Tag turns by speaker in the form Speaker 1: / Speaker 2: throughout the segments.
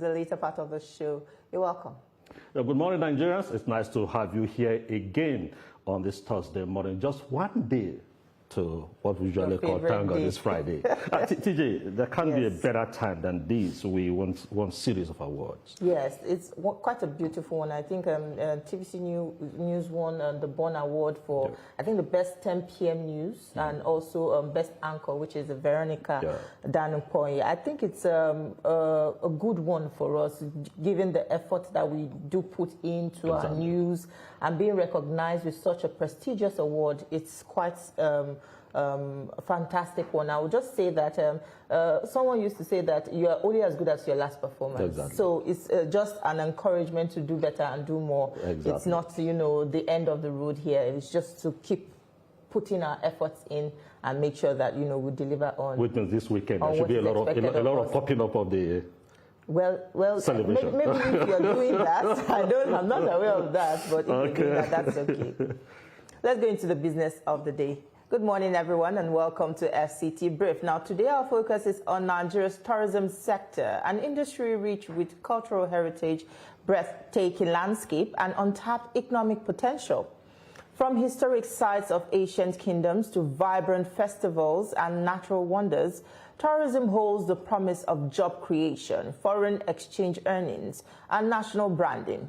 Speaker 1: the later part of the show. You're welcome.
Speaker 2: Good morning, Nigerians. It's nice to have you here again on this Thursday morning. Just one day to what we usually call Thank God this Friday. TJ, there can't be a better time than this. We want one series of awards.
Speaker 1: Yes, it's quite a beautiful one. I think TVC News won the Born Award for, I think, the best 10 p.m. news and also best anchor, which is Veronica Danupoye. I think it's a good one for us, given the effort that we do put into our news and being recognized with such a prestigious award. It's quite a fantastic one. I would just say that someone used to say that you are only as good as your last performance. Exactly. So it's just an encouragement to do better and do more. Exactly. It's not, you know, the end of the road here. It's just to keep putting our efforts in and make sure that, you know, we deliver on.
Speaker 2: Witness this weekend. There should be a lot of popping up of the
Speaker 1: Well, maybe if you're doing that, I'm not aware of that, but if you're doing that, that's okay. Let's go into the business of the day. Good morning, everyone, and welcome to FCT Brief. Now, today our focus is on Nigeria's tourism sector, an industry rich with cultural heritage, breathtaking landscape, and untapped economic potential. From historic sites of ancient kingdoms to vibrant festivals and natural wonders, tourism holds the promise of job creation, foreign exchange earnings, and national branding.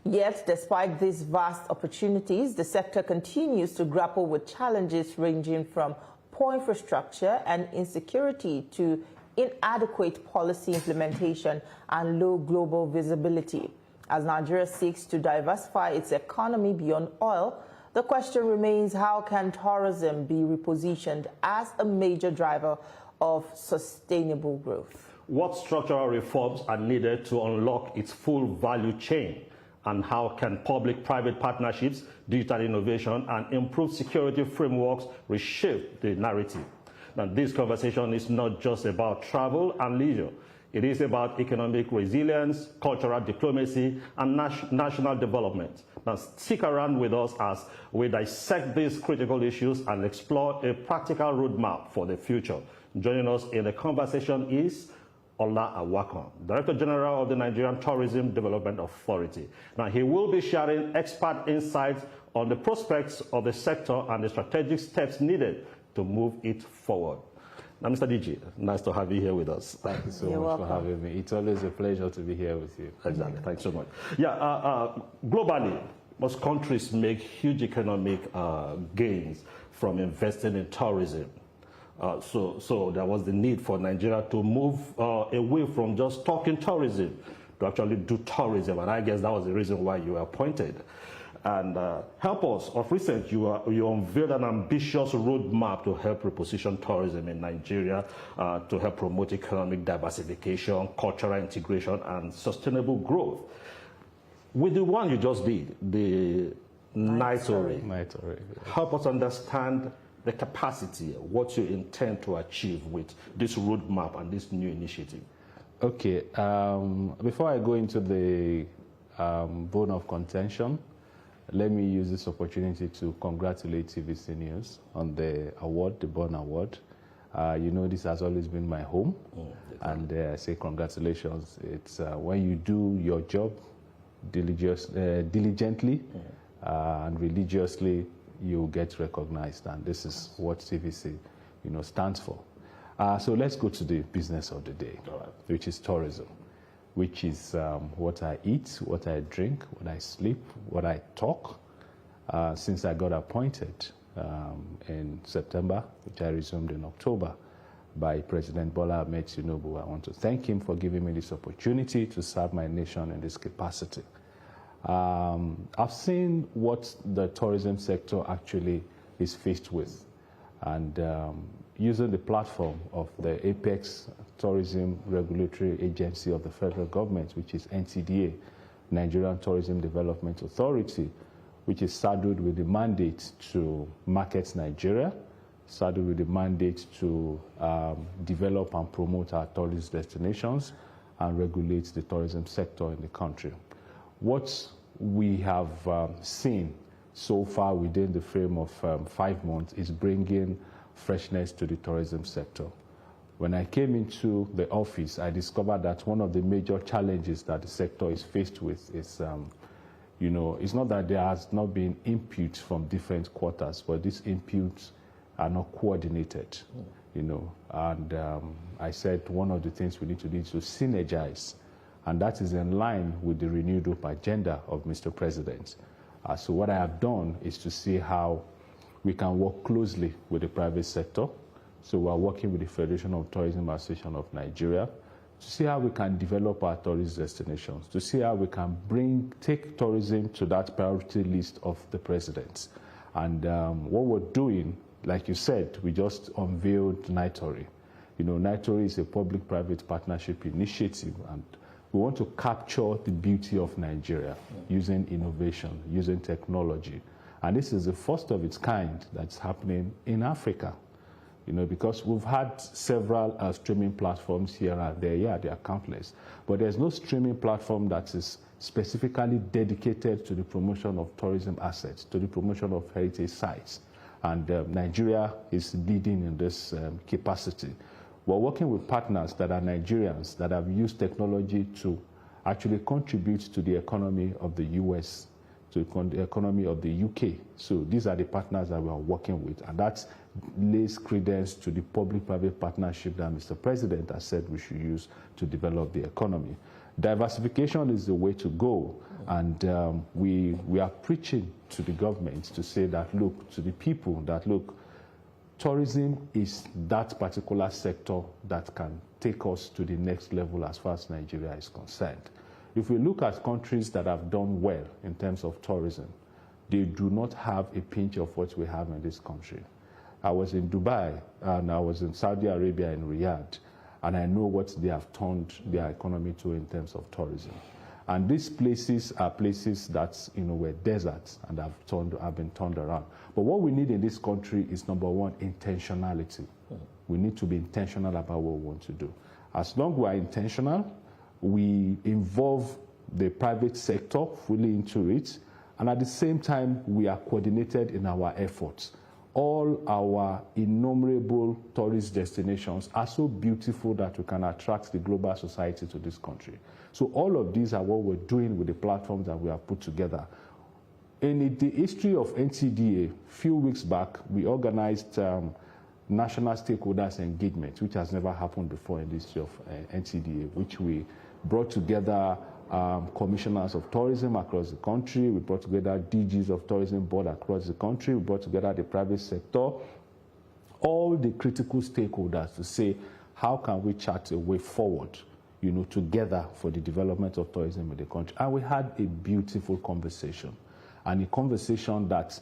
Speaker 1: Yet, despite these vast opportunities, the sector continues to grapple with challenges ranging from poor infrastructure and insecurity to inadequate policy implementation and low global visibility. As Nigeria seeks to diversify its economy beyond oil, the question remains, how can tourism be repositioned as a major driver of sustainable growth?
Speaker 2: What structural reforms are needed to unlock its full value chain? And how can public-private partnerships, digital innovation, and improved security frameworks reshape the narrative? Now, this conversation is not just about travel and leisure. It is about economic resilience, cultural diplomacy, and national development. Now, stick around with us as we dissect these critical issues and explore a practical roadmap for the future. Joining us in the conversation is Ola Awakan, Director General of the Nigerian Tourism Development Authority. Now, he will be sharing expert insights on the prospects of the sector and the strategic steps needed to move it forward. Now, Mr. DG, nice to have you here with us.
Speaker 3: Thank you so much for having me. It's always a pleasure to be here with you.
Speaker 2: Exactly. Thanks so much. Yeah, globally, most countries make huge economic gains from investing in tourism. So there was the need for Nigeria to move away from just talking tourism to actually do tourism, and I guess that was the reason why you were appointed. And help us. Of recent, you unveiled an ambitious roadmap to help reposition tourism in Nigeria, to help promote economic diversification, cultural integration, and sustainable growth. With the one you just did, the Nightory, help us understand the capacity, what you intend to achieve with this roadmap and this new initiative.
Speaker 3: Okay, before I go into the bone of contention, let me use this opportunity to congratulate TVC News on the award, the Born Award. You know, this has always been my home, and I say congratulations. It's when you do your job diligently and religiously, you get recognized, and this is what TVC, you know, stands for. So let's go to the business of the day, which is tourism, which is what I eat, what I drink, what I sleep, what I talk. Since I got appointed in September, which I resumed in October, by President Bola Ahmed Tinubu, I want to thank him for giving me this opportunity to serve my nation in this capacity. I've seen what the tourism sector actually is faced with, and using the platform of the Apex Tourism Regulatory Agency of the federal government, which is NTDA, Nigerian Tourism Development Authority, which is saddled with the mandate to market Nigeria, saddled with the mandate to develop and promote our tourist destinations and regulate the tourism sector in the country. What we have seen so far within the frame of 5 months is bringing freshness to the tourism sector. When I came into the office, I discovered that one of the major challenges that the sector is faced with is, it's not that there has not been inputs from different quarters, but these inputs are not coordinated, And I said one of the things we need to do is to synergize, and that is in line with the renewed hope agenda of Mr. President. So what I have done is to see how we can work closely with the private sector. So we are working with the Federation of Tourism Association of Nigeria to see how we can develop our tourist destinations, to see how we can take tourism to that priority list of the presidents. And what we're doing, like you said, we just unveiled NITORI. NITORI is a public-private partnership initiative, and we want to capture the beauty of Nigeria using innovation, using technology. And this is the first of its kind that's happening in Africa. Because we've had several streaming platforms here and there. Yeah, they are countless. But there's no streaming platform that is specifically dedicated to the promotion of tourism assets, to the promotion of heritage sites. And Nigeria is leading in this capacity. We're working with partners that are Nigerians that have used technology to actually contribute to the economy of the US, to the economy of the UK. So these are the partners that we are working with. And that lays credence to the public-private partnership that Mr. President has said we should use to develop the economy. Diversification is the way to go. And we are preaching to the government to say that, look, to the people, that, look, tourism is that particular sector that can take us to the next level as far as Nigeria is concerned. If we look at countries that have done well in terms of tourism, they do not have a pinch of what we have in this country. I was in Dubai and I was in Saudi Arabia in Riyadh, and I know what they have turned their economy to in terms of tourism. And these places are places that were deserts and have been turned around. But what we need in this country is, number one, intentionality. We need to be intentional about what we want to do. As long as we are intentional, we involve the private sector fully into it, and at the same time, we are coordinated in our efforts. All our innumerable tourist destinations are so beautiful that we can attract the global society to this country. So all of these are what we're doing with the platforms that we have put together. In the history of NTDA, a few weeks back, we organized national stakeholders engagement, which has never happened before in the history of NTDA, which we brought together commissioners of tourism across the country. We brought together DGs of tourism board across the country. We brought together the private sector, all the critical stakeholders to say, how can we chart a way forward, together for the development of tourism in the country? And we had a beautiful conversation, and a conversation that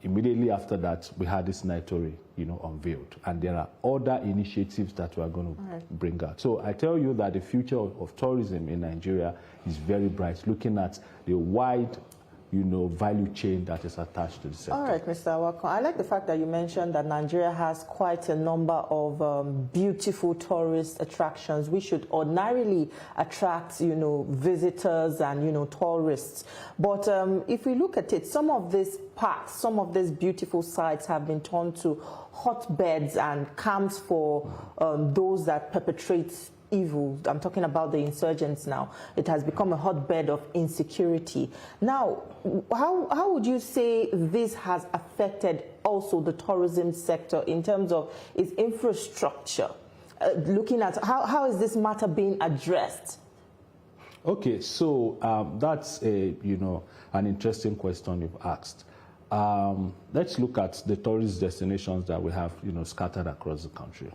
Speaker 3: immediately after that, we had this NITORI, unveiled. And there are other initiatives that we are going to bring out. So I tell you that the future of tourism in Nigeria is very bright, looking at the wide, value chain that is attached to the sector.
Speaker 1: All right, Mr. Awakan. I like the fact that you mentioned that Nigeria has quite a number of beautiful tourist attractions. We should ordinarily attract, visitors and, tourists. But if we look at it, some of these parks, some of these beautiful sites have been turned to hotbeds and camps for those that perpetrate evil. I'm talking about the insurgents now. It has become a hotbed of insecurity. Now, how would you say this has affected also the tourism sector in terms of its infrastructure? Looking at how is this matter being addressed?
Speaker 3: Okay, so that's an interesting question you've asked. Let's look at the tourist destinations that we have, scattered across the country.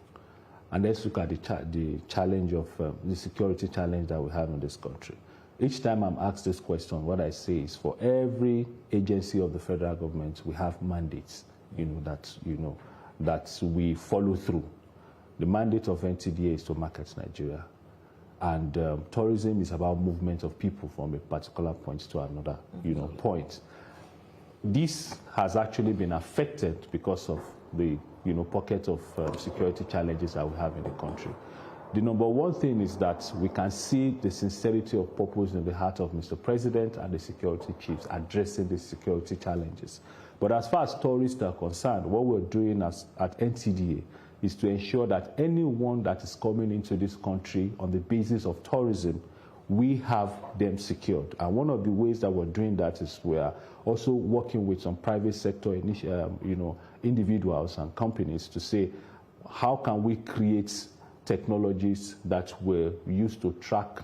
Speaker 3: And let's look at the challenge of the security challenge that we have in this country. Each time I'm asked this question, what I say is, for every agency of the federal government, we have mandates, that we follow through. The mandate of NTDA is to market Nigeria, and tourism is about movement of people from a particular point to another, point. This has actually been affected because of the pocket of security challenges that we have in the country. The number one thing is that we can see the sincerity of purpose in the heart of Mr. President and the security chiefs addressing the security challenges. But as far as tourists are concerned, what we're doing at NTDA is to ensure that anyone that is coming into this country on the basis of tourism, we have them secured. And one of the ways that we're doing that is we're also working with some private sector individuals and companies to say, how can we create technologies that were used to track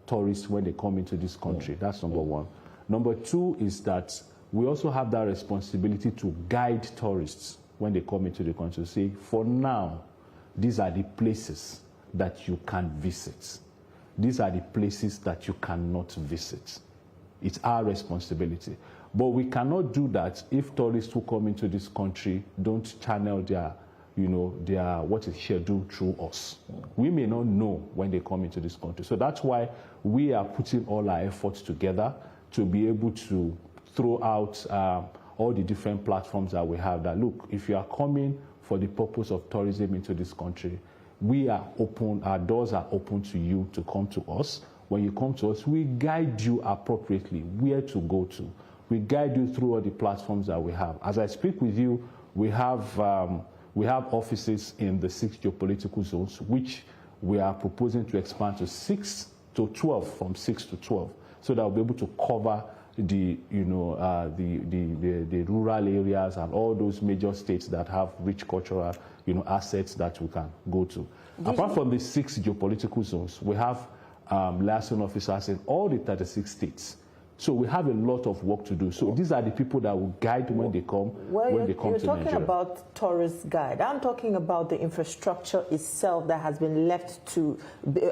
Speaker 3: tourists when they come into this country? That's number one. Number two is that we also have that responsibility to guide tourists when they come into the country. Say, for now, these are the places that you can visit. These are the places that you cannot visit. It's our responsibility. But we cannot do that if tourists who come into this country don't channel their what is scheduled through us. We may not know when they come into this country. So that's why we are putting all our efforts together to be able to throw out all the different platforms that we have that, look, if you are coming for the purpose of tourism into this country, we are open, our doors are open to you to come to us. When you come to us, we guide you appropriately where to go to. We guide you through all the platforms that we have. As I speak with you, we have offices in the 6 geopolitical zones, which we are proposing to expand to 6 to 12, from 6 to 12, so that we'll be able to cover the rural areas and all those major states that have rich cultural assets that we can go to. Apart from the 6 geopolitical zones, we have liaison officers in all the 36 states. So we have a lot of work to do. So these are the people that will guide when they come, when they come to Nigeria.
Speaker 1: You're talking about tourist guide. I'm talking about the infrastructure itself that has been left to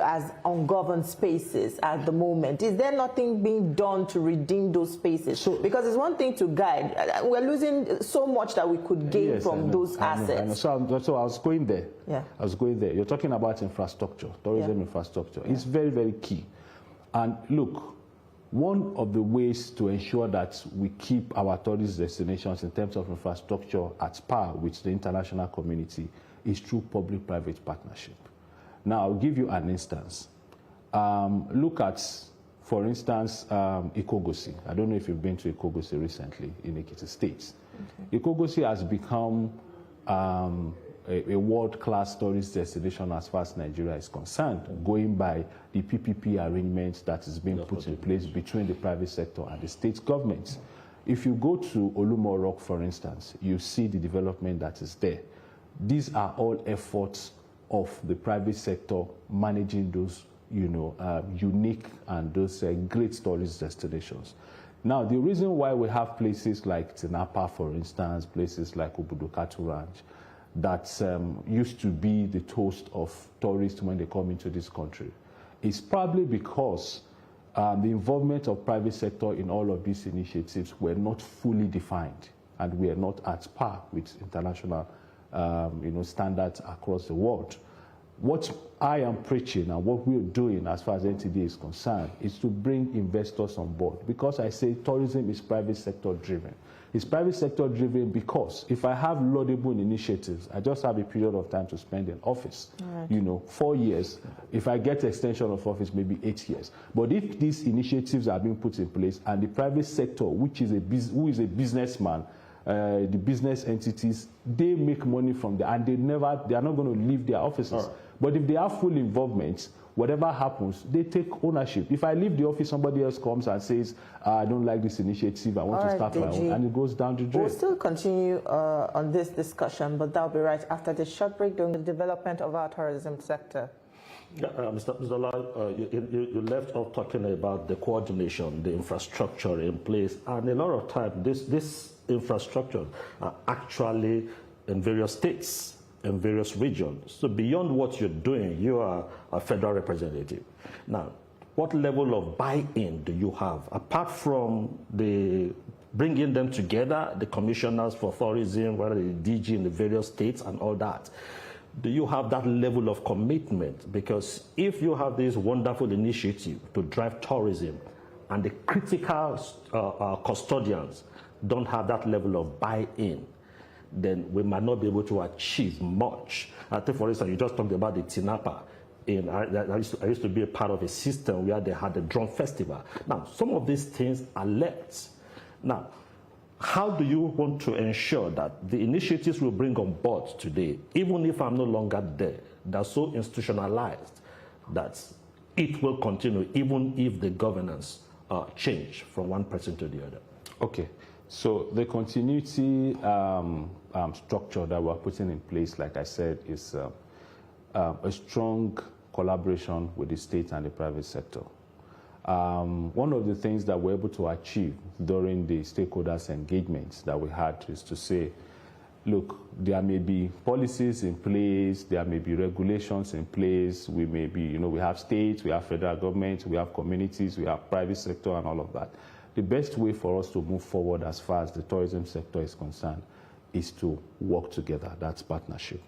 Speaker 1: as ungoverned spaces at the moment. Is there nothing being done to redeem those spaces? Because it's one thing to guide. We're losing so much that we could gain from those assets.
Speaker 3: I know. So I was going there.
Speaker 1: Yeah.
Speaker 3: I was going there. You're talking about infrastructure, tourism infrastructure. It's very, very key. And look, one of the ways to ensure that we keep our tourist destinations in terms of infrastructure at par with the international community is through public-private partnership. Now, I'll give you an instance. Look at, for instance, Ikogosi. I don't know if you've been to Ikogosi recently in Ekiti State. Okay. Ikogosi has become a world-class tourist destination as far as Nigeria is concerned, going by the PPP arrangements that is being put in place between the private sector and the state governments. If you go to Olumo Rock, for instance, you see the development that is there. These are all efforts of the private sector managing those, unique and those great tourist destinations. Now, the reason why we have places like Tinapa, for instance, places like Ubudokatu Ranch, that used to be the toast of tourists when they come into this country, is probably because the involvement of private sector in all of these initiatives were not fully defined, and we are not at par with international standards across the world. What I am preaching and what we're doing as far as NTDA is concerned is to bring investors on board, because I say tourism is private sector driven. It's private sector driven because if I have laudable initiatives, I just have a period of time to spend in office. Right. 4 years. If I get extension of office, maybe 8 years. But if these initiatives are being put in place and the private sector, who is a businessman, the business entities, they make money from there, and they are not going to leave their offices. Right. But if they have full involvement, whatever happens, they take ownership. If I leave the office, somebody else comes and says, I don't like this initiative, I want to start my own, and it goes down the drain.
Speaker 1: We'll still continue on this discussion, but that'll be right after this short break during the development of our tourism sector.
Speaker 2: Yeah, Mr. Ola, you left off talking about the coordination, the infrastructure in place, and a lot of time this infrastructure are actually in various states, in various regions. So beyond what you're doing, you are a federal representative. Now, what level of buy-in do you have, apart from the bringing them together, the commissioners for tourism, whether the DG in the various states and all that? Do you have that level of commitment? Because if you have this wonderful initiative to drive tourism and the critical custodians don't have that level of buy-in, then we might not be able to achieve much. I think, for instance, you just talked about the Tinapa. I used to be a part of a system where they had a drum festival. Now, some of these things are left. Now, how do you want to ensure that the initiatives we bring on board today, even if I'm no longer there, they're so institutionalized that it will continue even if the governance change from one person to the other?
Speaker 3: Okay, so the continuity structure that we're putting in place, like I said, is a strong collaboration with the state and the private sector. One of the things that we're able to achieve during the stakeholders' engagements that we had is to say, look, there may be policies in place, there may be regulations in place, we may be, we have states, we have federal government, we have communities, we have private sector and all of that. The best way for us to move forward as far as the tourism sector is concerned is to work together. That's partnership.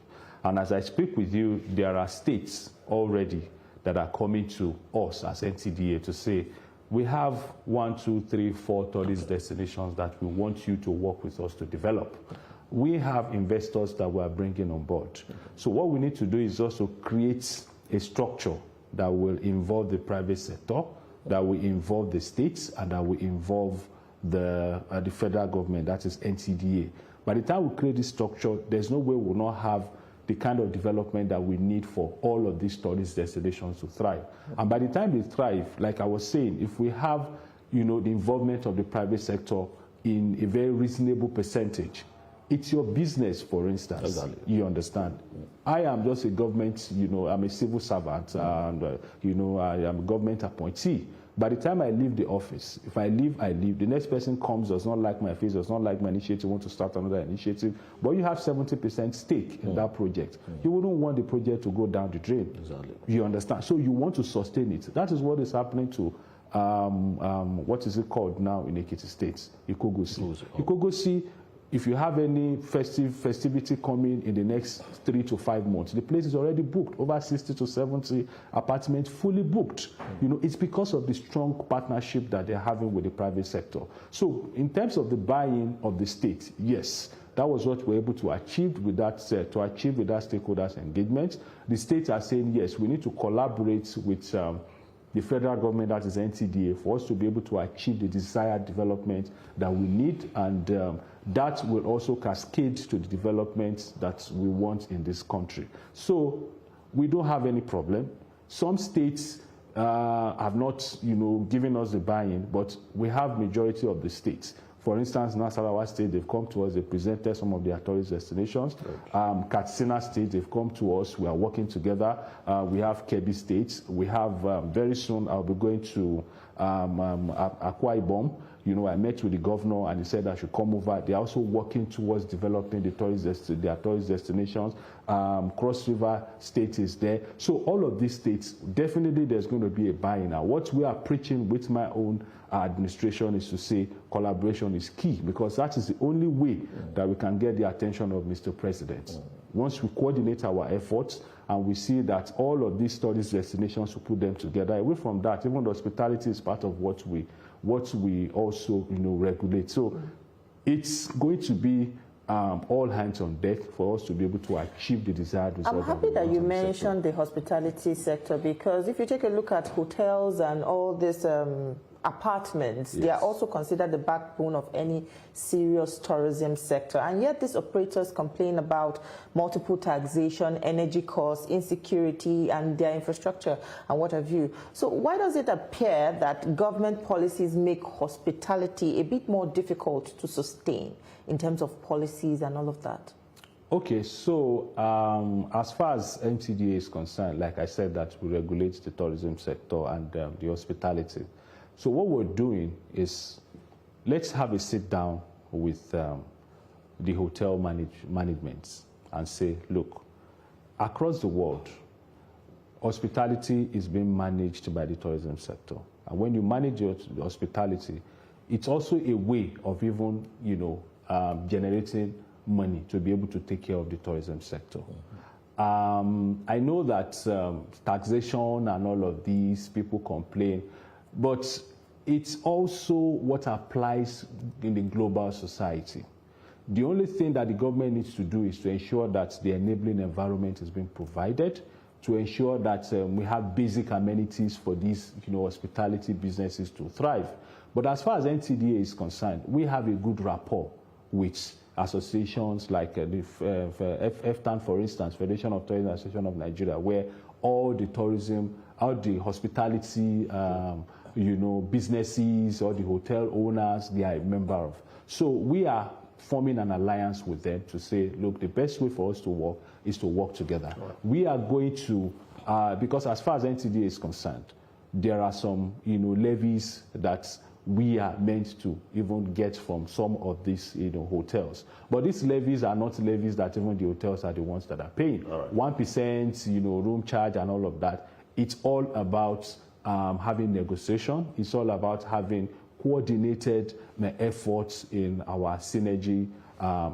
Speaker 3: And as I speak with you, there are states already that are coming to us as NTDA to say, we have 1, 2, 3, 4 tourist destinations that we want you to work with us to develop. We have investors that we are bringing on board. So what we need to do is also create a structure that will involve the private sector, that will involve the states, and that will involve the federal government, that is NTDA. By the time we create this structure, there's no way we'll not have the kind of development that we need for all of these tourist destinations to thrive. And by the time they thrive, like I was saying, if we have, the involvement of the private sector in a very reasonable percentage, it's your business, for instance. Exactly. You understand? I am just a government, I'm a civil servant, and, I am a government appointee. By the time I leave the office, if I leave, I leave. The next person comes, does not like my face, does not like my initiative, want to start another initiative, but you have 70% stake in that project. You wouldn't want the project to go down the drain. Exactly. You understand? So you want to sustain it. That is what is happening to, what is it called now in Ekiti State? Ikogosi. Ikogosi, if you have any festivity coming in the next 3 to 5 months, the place is already booked. Over 60 to 70 apartments fully booked. It's because of the strong partnership that they're having with the private sector. So in terms of the buy-in of the state, yes, that was what we're able to achieve with that stakeholders engagement. The states are saying, yes, we need to collaborate with the federal government, that is NTDA, for us to be able to achieve the desired development that we need, and that will also cascade to the development that we want in this country. So we don't have any problem. Some states have not, given us the buy-in, but we have majority of the states. For instance, Nasarawa State, they've come to us, they presented some of their tourist destinations. Katsina State, they've come to us, we are working together. We have Kebbi State. We have, very soon, I'll be going to Akwa Ibom. I met with the governor and he said I should come over. They're also working towards developing their tourist destinations. Cross River State is there. So all of these states, definitely there's going to be a buy-in. Now, what we are preaching with my own administration is to say collaboration is key, because that is the only way that we can get the attention of Mr. President. Once we coordinate our efforts and we see that all of these tourist destinations, we put them together. Away from that, even the hospitality is part of what we also regulate. So it's going to be all hands on deck for us to be able to achieve the desired result.
Speaker 1: I'm happy that you mentioned the hospitality sector, because if you take a look at hotels and all these apartments, yes, they are also considered the backbone of any serious tourism sector. And yet these operators complain about multiple taxation, energy costs, insecurity, and their infrastructure and what have you. So why does it appear that government policies make hospitality a bit more difficult to sustain in terms of policies and all of that?
Speaker 3: Okay, so as far as NTDA is concerned, like I said, that we regulate the tourism sector and the hospitality. So what we're doing is, let's have a sit down with the hotel management and say, look, across the world, hospitality is being managed by the tourism sector. And when you manage your hospitality, it's also a way of even, generating money to be able to take care of the tourism sector. I know that taxation and all of these, people complain, but it's also what applies in the global society. The only thing that the government needs to do is to ensure that the enabling environment is being provided to ensure that we have basic amenities for these, hospitality businesses to thrive. But as far as NTDA is concerned, we have a good rapport with associations like the FTAN, for instance, Federation of Tourism Association of Nigeria, where all the tourism, all the hospitality, businesses, or the hotel owners, they are a member of. So we are forming an alliance with them to say, look, the best way for us to work is to work together. Right. We are going to, because as far as NTDA is concerned, there are some, levies that we are meant to even get from some of these, hotels. But these levies are not levies that even the hotels are the ones that are paying. Right. 1%, room charge and all of that. It's all about having negotiation. It's all about having coordinated efforts in our synergy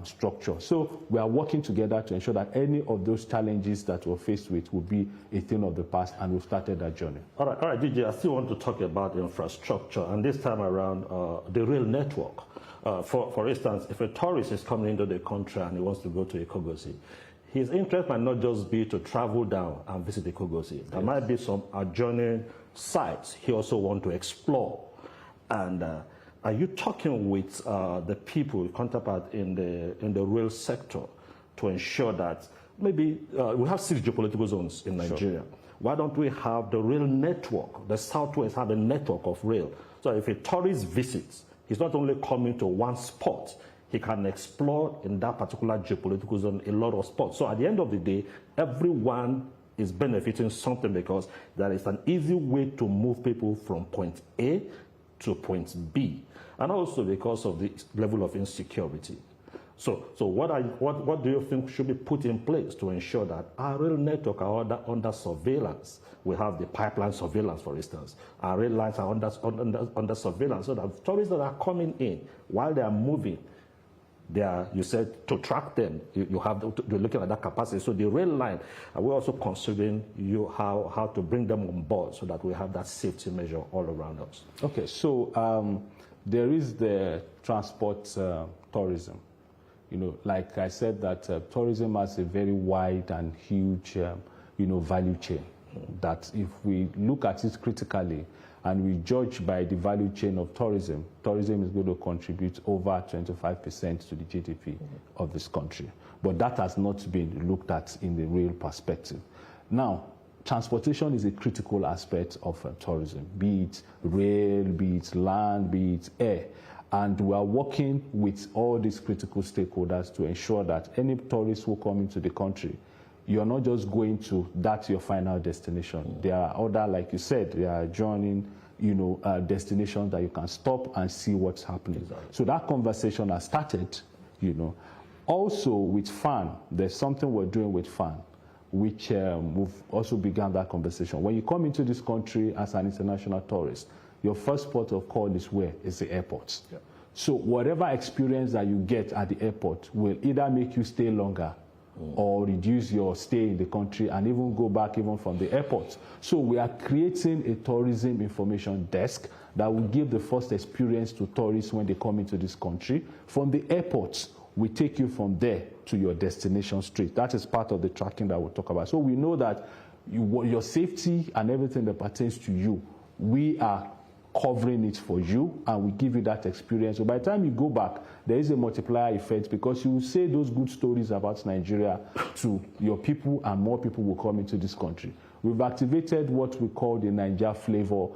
Speaker 3: structure. So we are working together to ensure that any of those challenges that we're faced with will be a thing of the past, and we've started that journey. All right,
Speaker 2: DJ, I still want to talk about infrastructure, and this time around the rail network. For instance, if a tourist is coming into the country and he wants to go to Ikogosi, his interest might not just be to travel down and visit Ikogosi. There might be some adjoining sites he also wants to explore. And are you talking with the people, counterpart in the rail sector, to ensure that maybe we have 6 geopolitical zones in Nigeria? Sure. Why don't we have the rail network? The Southwest have a network of rail. So if a tourist visits, he's not only coming to one spot, he can explore in that particular geopolitical zone a lot of spots. So at the end of the day, everyone is benefiting something, because there is an easy way to move people from point A to point B, and also because of the level of insecurity. So what do you think should be put in place to ensure that our rail network are under surveillance? We have the pipeline surveillance, for instance. Our rail lines are under surveillance, so that tourists that are coming in, while they are moving, you said to track them, you have to looking at that capacity. So the rail line, we're also considering how to bring them on board so that we have that safety measure all around us. Okay,
Speaker 3: so there is the transport tourism. Like I said, that tourism has a very wide and huge, value chain. That if we look at it critically, and we judge by the value chain of tourism, tourism is going to contribute over 25% to the GDP of this country. But that has not been looked at in the real perspective. Now, transportation is a critical aspect of tourism, be it rail, be it land, be it air. And we are working with all these critical stakeholders to ensure that any tourists who come into the country, you're not just going to that's your final destination. There are other, like you said, there are adjoining, destinations that you can stop and see what's happening. Exactly. So that conversation has started, Also with FAN, there's something we're doing with FAN, which we've also begun that conversation. When you come into this country as an international tourist, your first port of call is where? Is the airport. Yeah. So whatever experience that you get at the airport will either make you stay longer or reduce your stay in the country and even go back even from the airport. So we are creating a tourism information desk that will give the first experience to tourists when they come into this country. From the airports, we take you from there to your destination straight. That is part of the tracking that we'll talk about. So we know that your safety and everything that pertains to you, we are covering it for you, and we give you that experience. So by the time you go back, there is a multiplier effect, because you will say those good stories about Nigeria to your people, and more people will come into this country. We've activated what we call the Niger Flavor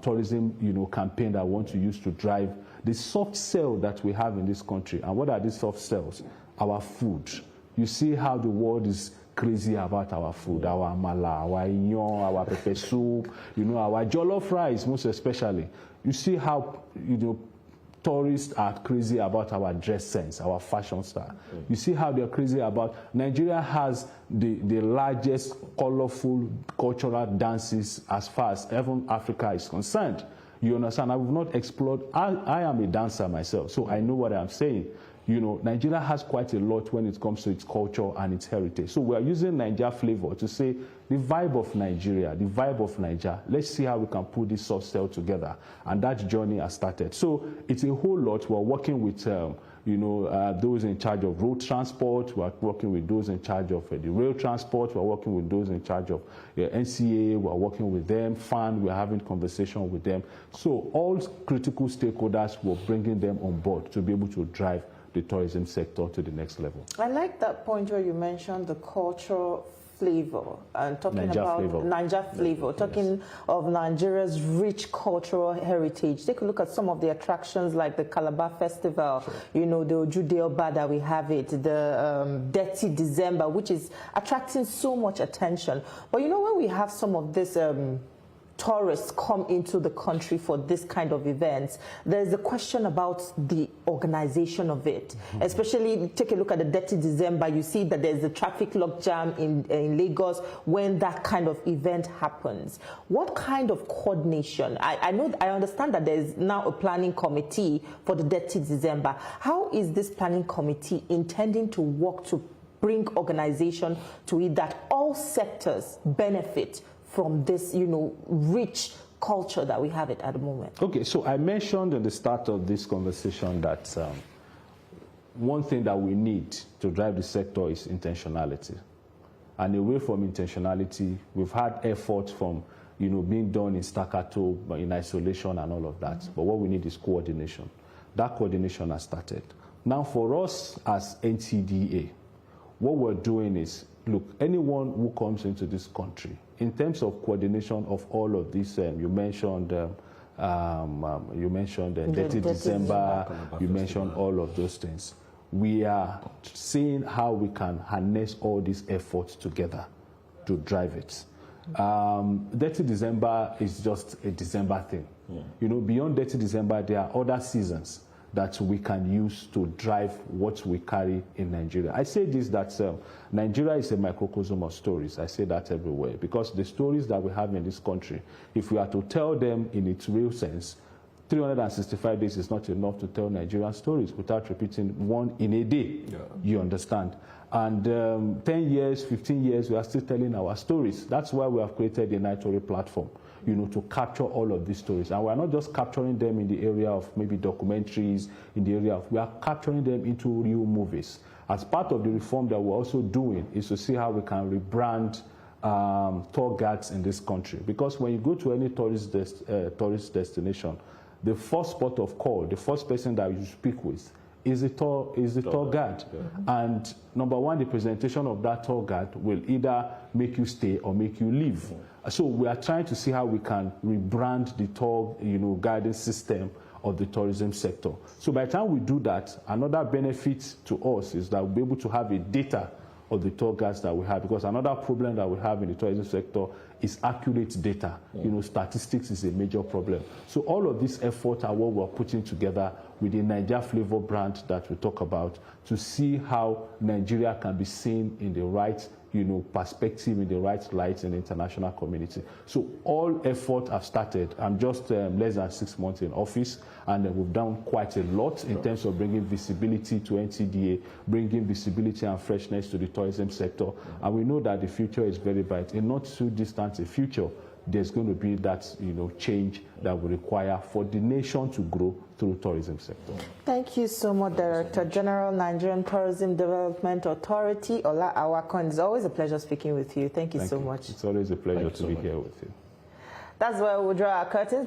Speaker 3: tourism, campaign that we want to use to drive the soft sell that we have in this country. And what are these soft sells? Our food. You see how the world is crazy about our food, our amala, our inyo, our pepper soup, our jollof rice, most especially. You see how, tourists are crazy about our dress sense, our fashion style. You see how they're crazy about, Nigeria has the largest colorful cultural dances as far as even Africa is concerned. You understand? I will not explored, I am a dancer myself, so I know what I'm saying. Nigeria has quite a lot when it comes to its culture and its heritage. So we are using Niger Flavor to say the vibe of Nigeria, the vibe of Niger. Let's see how we can put this soft sell together. And that journey has started. So it's a whole lot. We're working with, those in charge of road transport. We are working with those in charge of the rail transport. We are working with those in charge of NCA. We are working with them. FAN, we are having conversation with them. So all critical stakeholders, we're bringing them on board to be able to drive the tourism sector to the next level.
Speaker 1: I like that point where you mentioned the cultural flavor and talking about Niger flavor, talking of Nigeria's rich cultural heritage. Take a look at some of the attractions like the Calabar Festival, the Ojude Oba that we have it, the Dirty December, which is attracting so much attention. But when we have some of this tourists come into the country for this kind of events, there's a question about the organization of it. Especially, take a look at the Dirty December, you see that there's a traffic logjam in Lagos when that kind of event happens. What kind of coordination? I understand that there's now a planning committee for the Dirty December. How is this planning committee intending to work to bring organization to it that all sectors benefit from this, rich culture that we have it at the moment? Okay,
Speaker 3: so I mentioned at the start of this conversation that one thing that we need to drive the sector is intentionality. And away from intentionality, we've had efforts from, being done in staccato, in isolation and all of that. But what we need is coordination. That coordination has started. Now for us as NTDA, what we're doing is, look, anyone who comes into this country, in terms of coordination of all of this, you mentioned Dirty December, you mentioned all of those things. We are seeing how we can harness all these efforts together to drive it. Dirty December is just a December thing. Beyond Dirty December, there are other seasons that we can use to drive what we carry in Nigeria. I say this, that Nigeria is a microcosm of stories. I say that everywhere, because the stories that we have in this country, if we are to tell them in its real sense, 365 days is not enough to tell Nigerian stories without repeating one in a day. You understand? And 10 years, 15 years, we are still telling our stories. That's why we have created the Nigeria platform, to capture all of these stories. And we're not just capturing them in the area of maybe documentaries, in the area of, we are capturing them into real movies. As part of the reform that we're also doing is to see how we can rebrand tour guides in this country. Because when you go to any tourist destination, the first port of call, the first person that you speak with is the tour guide. And number one, the presentation of that tour guide will either make you stay or make you leave. So we are trying to see how we can rebrand the tour, guidance system of the tourism sector. So by the time we do that, another benefit to us is that we'll be able to have a data of the tour guides that we have, because another problem that we have in the tourism sector is accurate data. Statistics is a major problem. So all of these efforts are what we're putting together with the Niger Flavor brand that we talk about, to see how Nigeria can be seen in the right perspective, in the right light in the international community. So all efforts have started. I'm just less than 6 months in office, and we've done quite a lot in terms of bringing visibility to NTDA, bringing visibility and freshness to the tourism sector. And we know that the future is very bright. In not too distant a future, there's going to be that change that will require for the nation to grow through tourism sector.
Speaker 1: Thank you so much, Director General, Nigerian Tourism Development Authority, Ola Awakan. It's always a pleasure speaking with you. Thank you so much.
Speaker 3: It's always a pleasure to be here with you.
Speaker 1: That's where we'll draw our curtains.